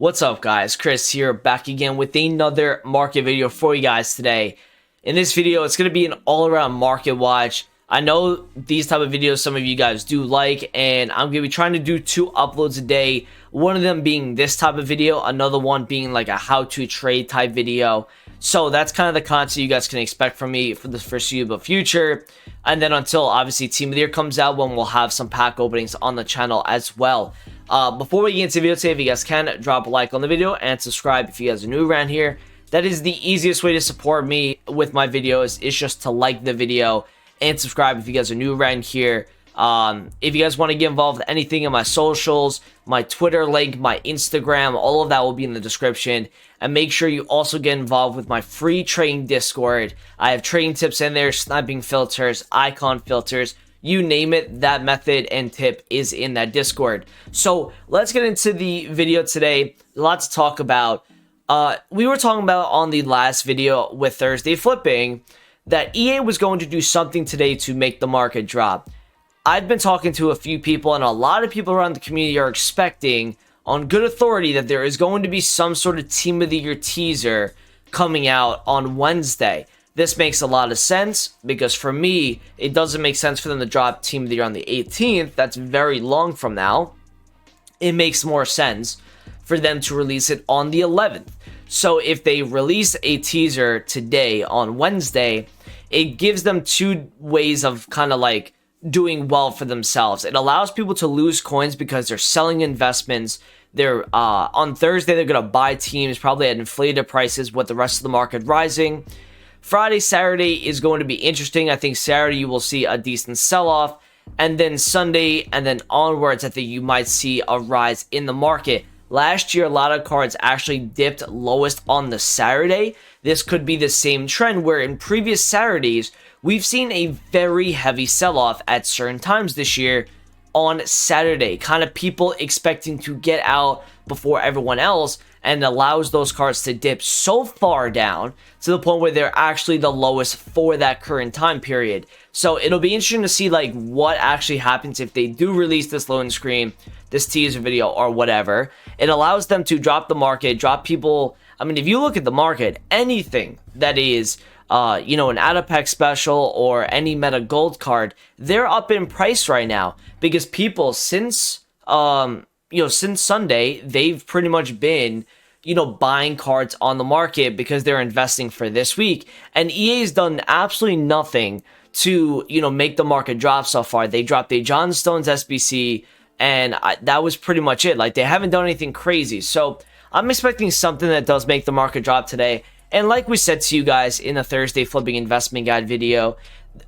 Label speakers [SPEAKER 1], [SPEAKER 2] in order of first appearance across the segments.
[SPEAKER 1] What's up, guys? Chris here, back again with another market video for you guys today. In this video, it's going to be an all-around market watch. I know these type of videos some of you guys do like, and I'm going to be trying to do 2 uploads a day. One of them being this type of video, another one being like a how-to trade type video. So that's kind of the content you guys can expect from me for the foreseeable future. And then until obviously Team of the Year comes out, when we'll have some pack openings on the channel as well. Before we get into the video today, if you guys can, drop a like on the video and subscribe if you guys are new around here. That is the easiest way to support me with my videos, is just to like the video and subscribe if you guys are new around here. If you guys want to get involved with anything in my socials, my Twitter link, my Instagram, all of that will be in the description. And make sure you also get involved with my free trading Discord. I have trading tips in there, sniping filters, icon filters, you name it. That method and tip is in that Discord. So let's get into the video today. A lot to talk about. We were talking about on the last video with Thursday flipping that EA was going to do something today to make the market drop. I've been talking to a few people, and a lot of people around the community are expecting, on good authority, that there is going to be some sort of Team of the Year teaser coming out on Wednesday. This makes a lot of sense, because for me, it doesn't make sense for them to drop Team of the Year on the 18th. That's very long from now. It makes more sense for them to release it on the 11th. So if they release a teaser today on Wednesday, it gives them 2 ways of kind of like doing well for themselves. It allows people to lose coins because they're selling investments. They're on Thursday, they're going to buy teams probably at inflated prices with the rest of the market rising. Friday, Saturday is going to be interesting. I think Saturday you will see a decent sell-off, and then Sunday and then onwards, I think you might see a rise in the market. Last year, a lot of cards actually dipped lowest on the Saturday. This could be the same trend where in previous Saturdays, we've seen a very heavy sell-off at certain times this year on Saturday. Kind of people expecting to get out before everyone else, and allows those cards to dip so far down to the point where they're actually the lowest for that current time period. So it'll be interesting to see like what actually happens if they do release this loading screen, this teaser video, or whatever. It allows them to drop the market, drop people. I mean, if you look at the market, anything that is an out-of-pack special or any meta gold card, they're up in price right now, because people since Sunday, they've pretty much been buying cards on the market because they're investing for this week. And EA's done absolutely nothing to make the market drop so far. They dropped a John Stones SBC, and that was pretty much it. Like, they haven't done anything crazy. So I'm expecting something that does make the market drop today. And like we said to you guys in the Thursday flipping investment guide video,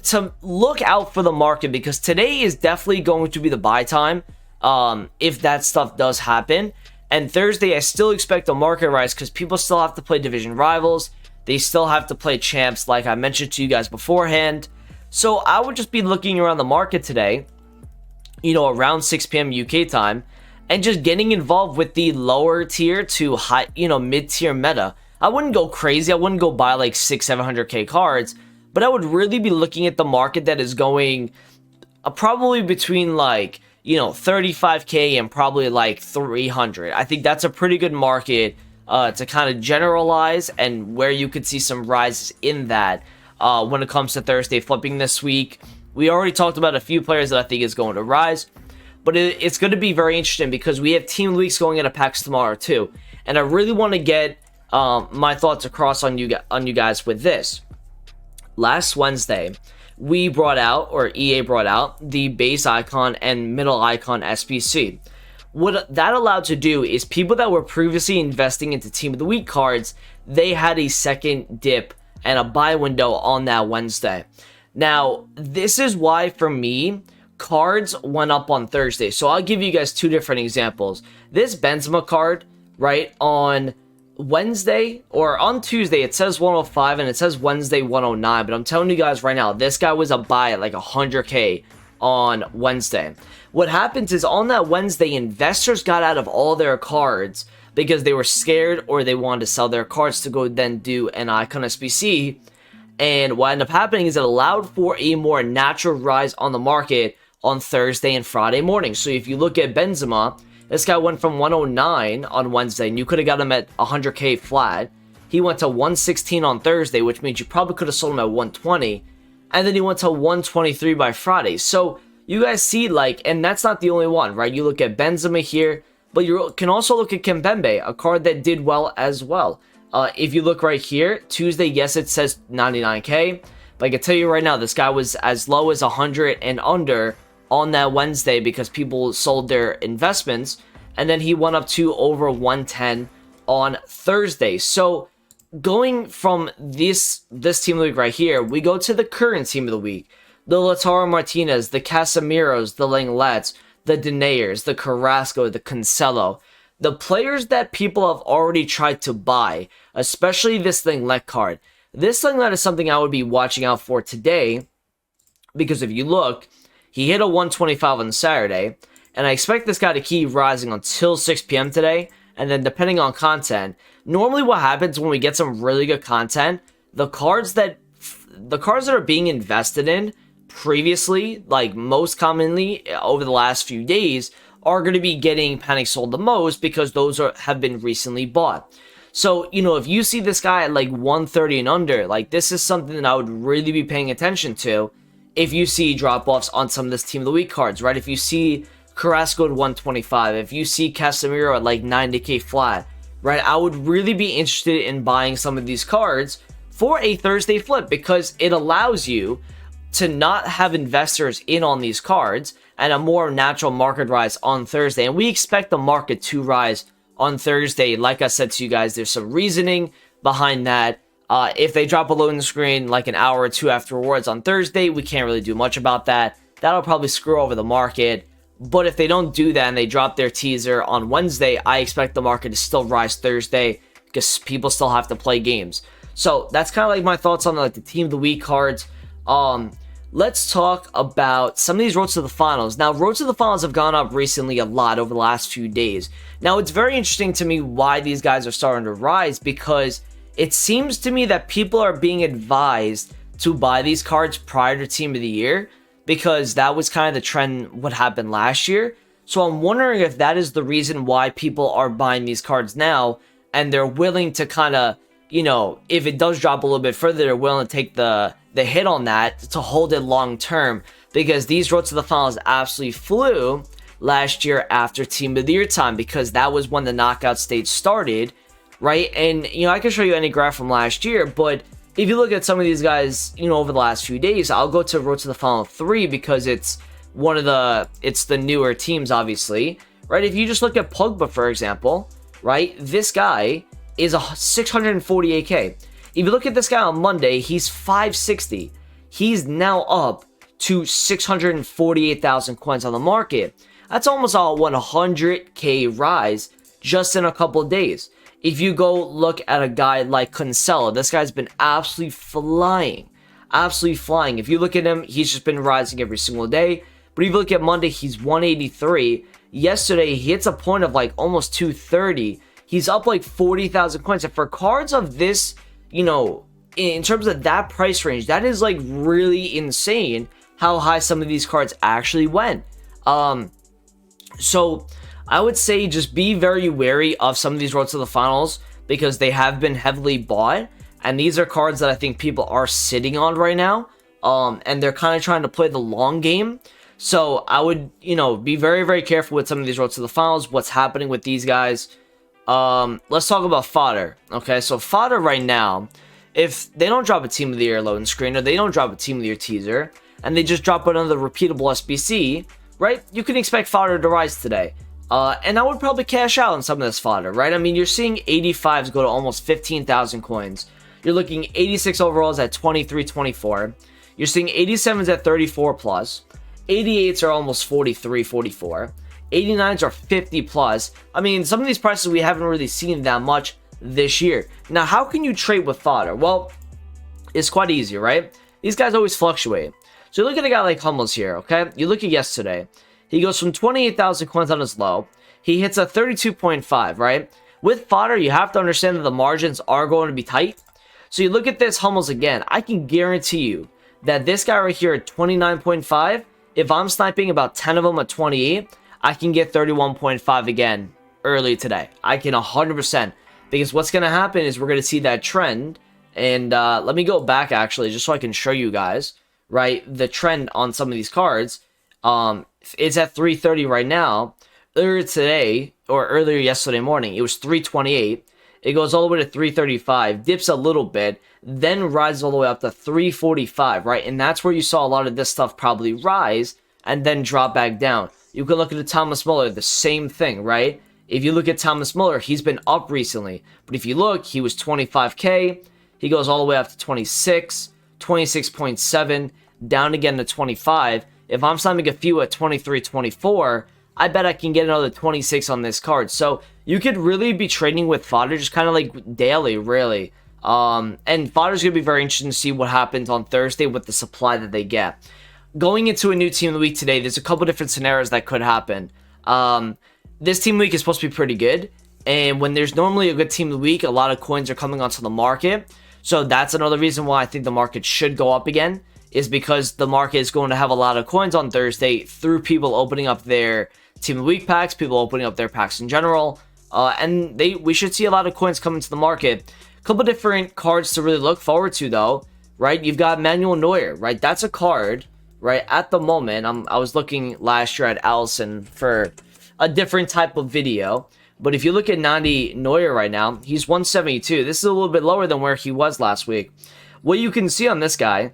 [SPEAKER 1] to look out for the market, because today is definitely going to be the buy time if that stuff does happen. And Thursday, I still expect a market rise because people still have to play division rivals. They still have to play champs, like I mentioned to you guys beforehand. So I would just be looking around the market today, around 6 p.m. UK time, and just getting involved with the lower tier to high, mid-tier meta. I wouldn't go crazy. I wouldn't go buy like 600-700k cards, but I would really be looking at the market that is going probably between like 35k and probably like 300. I think that's a pretty good market to kind of generalize, and where you could see some rises in that when it comes to Thursday flipping this week. We already talked about a few players that I think is going to rise, but it's going to be very interesting because we have team weeks going into packs tomorrow too, and I really want to get my thoughts across on you guys with this. Last Wednesday, we brought out, or EA brought out, the base icon and middle icon SBC. What that allowed to do is people that were previously investing into Team of the Week cards, they had a second dip and a buy window on that Wednesday. Now, this is why, for me, cards went up on Thursday. So I'll give you guys 2 different examples. This Benzema card, right, on Wednesday or on Tuesday, it says 105 and it says Wednesday 109, but I'm telling you guys right now, this guy was a buy at like 100k on Wednesday. What happens is on that Wednesday, investors got out of all their cards because they were scared or they wanted to sell their cards to go then do an icon SBC. And what ended up happening is it allowed for a more natural rise on the market on Thursday and Friday morning. So if you look at Benzema, This guy went from 109 on Wednesday, and you could have got him at 100K flat. He went to 116 on Thursday, which means you probably could have sold him at 120. And then he went to 123 by Friday. So you guys see, like, and that's not the only one, right? You look at Benzema here, but you can also look at Kimpembe, a card that did well as well. If you look right here, Tuesday, yes, it says 99K. But I can tell you right now, this guy was as low as 100 and under on that Wednesday because people sold their investments. And then he went up to over 110 on Thursday. So going from this team of the week right here, we go to the current team of the week. The Lautaro Martinez, the Casemiros, the Lenglets, the Denayers, the Carrasco, the Cancelo. The players that people have already tried to buy, especially this Lenglet card. This Lenglet is something I would be watching out for today because if you look, he hit a 125 on Saturday, and I expect this guy to keep rising until 6 p.m. today, and then depending on content, normally what happens when we get some really good content, the cards that are being invested in previously, like most commonly over the last few days, are going to be getting panic sold the most because those have been recently bought. So, you know, if you see this guy at like 130 and under, like this is something that I would really be paying attention to if you see drop-offs on some of this Team of the Week cards, right? If you see Carrasco at 125, if you see Casemiro at like 90K flat, right? I would really be interested in buying some of these cards for a Thursday flip because it allows you to not have investors in on these cards and a more natural market rise on Thursday. And we expect the market to rise on Thursday. Like I said to you guys, there's some reasoning behind that. If they drop a loading screen like an hour or two afterwards on Thursday, we can't really do much about that. That'll probably screw over the market. But if they don't do that and they drop their teaser on Wednesday, I expect the market to still rise Thursday because people still have to play games. So that's kind of like my thoughts on like the Team of the Week cards. Let's talk about some of these roads to the finals. Now, roads to the finals have gone up recently a lot over the last few days. Now, it's very interesting to me why these guys are starting to rise because it seems to me that people are being advised to buy these cards prior to Team of the Year because that was kind of the trend what happened last year. So I'm wondering if that is the reason why people are buying these cards now and they're willing to kind of, you know, if it does drop a little bit further, they're willing to take the hit on that to hold it long term because these roads to the finals absolutely flew last year after Team of the Year time because that was when the knockout stage started, right? And, you know, I can show you any graph from last year, but if you look at some of these guys, you know, over the last few days, I'll go to road to the final 3 because it's the newer teams, obviously, right? If you just look at Pogba, for example, right? This guy is a 648K. If you look at this guy on Monday, he's 560. He's now up to 648,000 coins on the market. That's almost a 100K rise just in a couple of days. If you go look at a guy like Cancelo, this guy's been absolutely flying. Absolutely flying. If you look at him, he's just been rising every single day. But if you look at Monday, he's 183. Yesterday, he hits a point of like almost 230. He's up like 40,000 coins. And for cards of this, you know, in terms of that price range, that is like really insane how high some of these cards actually went. So I would say just be very wary of some of these roads to the finals because they have been heavily bought. And these are cards that I think people are sitting on right now. And they're kind of trying to play the long game. So I would, you know, be very, very careful with some of these roads to the finals. What's happening with these guys. Let's talk about fodder. Okay, so fodder right now, if they don't drop a Team of the Year loading screen or they don't drop a Team of the Year teaser and they just drop another repeatable SBC, right? You can expect fodder to rise today. And I would probably cash out on some of this fodder, right? I mean, you're seeing 85s go to almost 15,000 coins. You're looking 86 overalls at 23, 24. You're seeing 87s at 34 plus. 88s are almost 43, 44. 89s are 50 plus. I mean, some of these prices we haven't really seen that much this year. Now, how can you trade with fodder? Well, it's quite easy, right? These guys always fluctuate. So you look at a guy like Hummels here, okay? You look at yesterday. He goes from 28,000 coins on his low. He hits a 32.5, right? With fodder, you have to understand that the margins are going to be tight. So you look at this Hummels again. I can guarantee you that this guy right here at 29.5, if I'm sniping about 10 of them at 28, I can get 31.5 again early today. I can 100%, because what's going to happen is we're going to see that trend. And let me go back actually, just so I can show you guys, right, the trend on some of these cards. It's at 330 right now. Earlier today, or earlier yesterday morning, it was 328. It goes all the way to 335, dips a little bit, then rises all the way up to 345, right? And that's where you saw a lot of this stuff probably rise and then drop back down. You can look at the Thomas Muller, the same thing, right? If you look at Thomas Muller, he's been up recently. But if you look, he was 25K. He goes all the way up to 26, 26.7, down again to 25. If I'm slamming a few at 23, 24, I bet I can get another 26 on this card. So you could really be trading with fodder just kind of like daily, really. And fodder's going to be very interesting to see what happens on Thursday with the supply that they get. Going into a new team of the week today, there's a couple different scenarios that could happen. This team of the week is supposed to be pretty good. And when there's normally a good team of the week, a lot of coins are coming onto the market. So that's another reason why I think the market should go up again, is because the market is going to have a lot of coins on Thursday through people opening up their team of the week packs, people opening up their packs in general. And we should see a lot of coins come into the market. A couple different cards to really look forward to, though, right? You've got Manuel Neuer, right? That's a card, right? At the moment, I was looking last year at Allison for a different type of video. But if you look at 90 Neuer right now, he's 172. This is a little bit lower than where he was last week. What you can see on this guy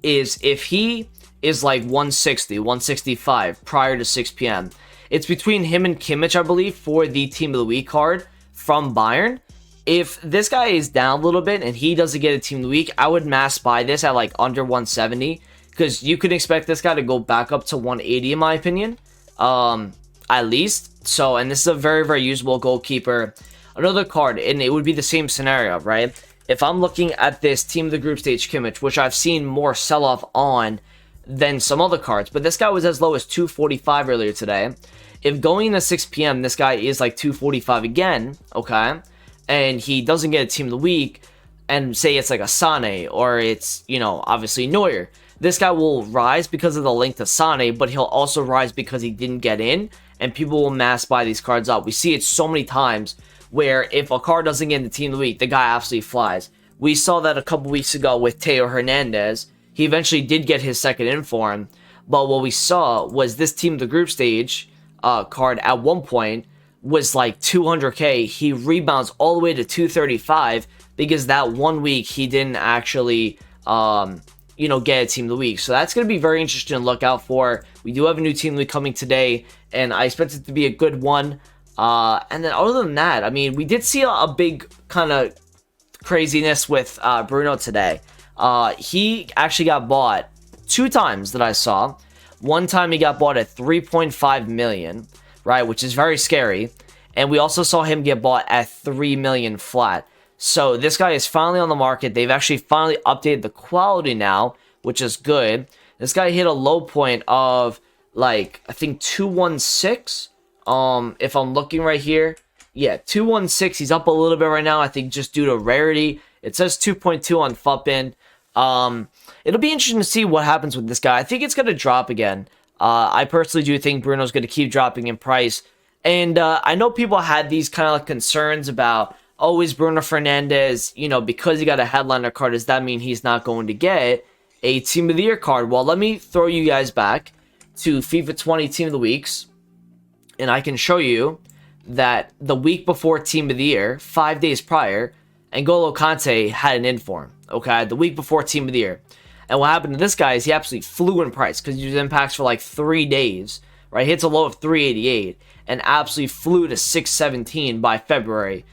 [SPEAKER 1] is if he is like 160, 165 prior to 6 p.m., it's between him and Kimmich, I believe, for the Team of the Week card from Bayern. If this guy is down a little bit and he doesn't get a Team of the Week, I would mass buy this at like under 170, because you can expect this guy to go back up to 180 in my opinion, at least. So, and this is a very, very usable goalkeeper. Another card, and it would be the same scenario, right? If I'm looking at this Team of the Group Stage Kimmich, which I've seen more sell-off on than some other cards, but this guy was as low as 245 earlier today. If going into 6 p.m., this guy is like 245 again, okay, and he doesn't get a Team of the Week, and say it's like a Sane, or it's, you know, obviously Neuer, this guy will rise because of the link to Sane, but he'll also rise because he didn't get in, and people will mass buy these cards up. We see it so many times where if a card doesn't get in the Team of the Week, the guy absolutely flies. We saw that a couple weeks ago with Teo Hernandez. He eventually did get his second inform, but what we saw was this Team of the Group Stage card at one point was like 200k. He rebounds all the way to 235 because that 1 week he didn't actually you know, get a Team of the Week. So that's going to be very interesting to look out for. We do have a new Team of the Week coming today, and I expect it to be a good one. And then other than that, I mean, we did see a big kind of craziness with Bruno today. He actually got bought 2 times that I saw. One time he got bought at 3.5 million, right, which is very scary. And we also saw him get bought at 3 million flat. So this guy is finally on the market. They've actually finally updated the quality now, which is good. This guy hit a low point of like, I think 216. If I'm looking right here, yeah, 216. He's up a little bit right now, I think, just due to rarity. It says 2.2 on Fuppin. It'll be interesting to see what happens with this guy. I think it's going to drop again. I personally do think Bruno's going to keep dropping in price. And I know people had these kind of like concerns about, oh, is Bruno Fernandes, you know, because he got a headliner card, does that mean he's not going to get a Team of the Year card? Well, let me throw you guys back to FIFA 20 Team of the Weeks, and I can show you that the week before Team of the Year, 5 days prior, N'Golo Kante had an inform, okay, the week before Team of the Year. And what happened to this guy is he absolutely flew in price because he was impacts for like 3 days, right? Hits a low of 388 and absolutely flew to 617 by February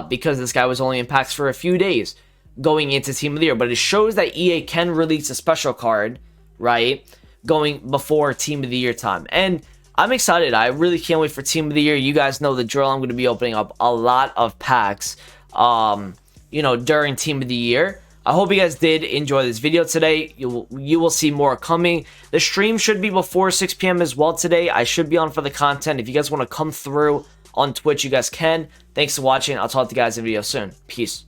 [SPEAKER 1] because this guy was only impacts for a few days going into Team of the Year. But it shows that EA can release a special card, right, going before Team of the Year time. And I'm excited. I really can't wait for Team of the Year. You guys know the drill. I'm going to be opening up a lot of packs, you know, during Team of the Year. I hope you guys did enjoy this video today. You will see more coming. The stream should be before 6 p.m. as well today. I should be on for the content. If you guys want to come through on Twitch, you guys can. Thanks for watching. I'll talk to you guys in a video soon. Peace.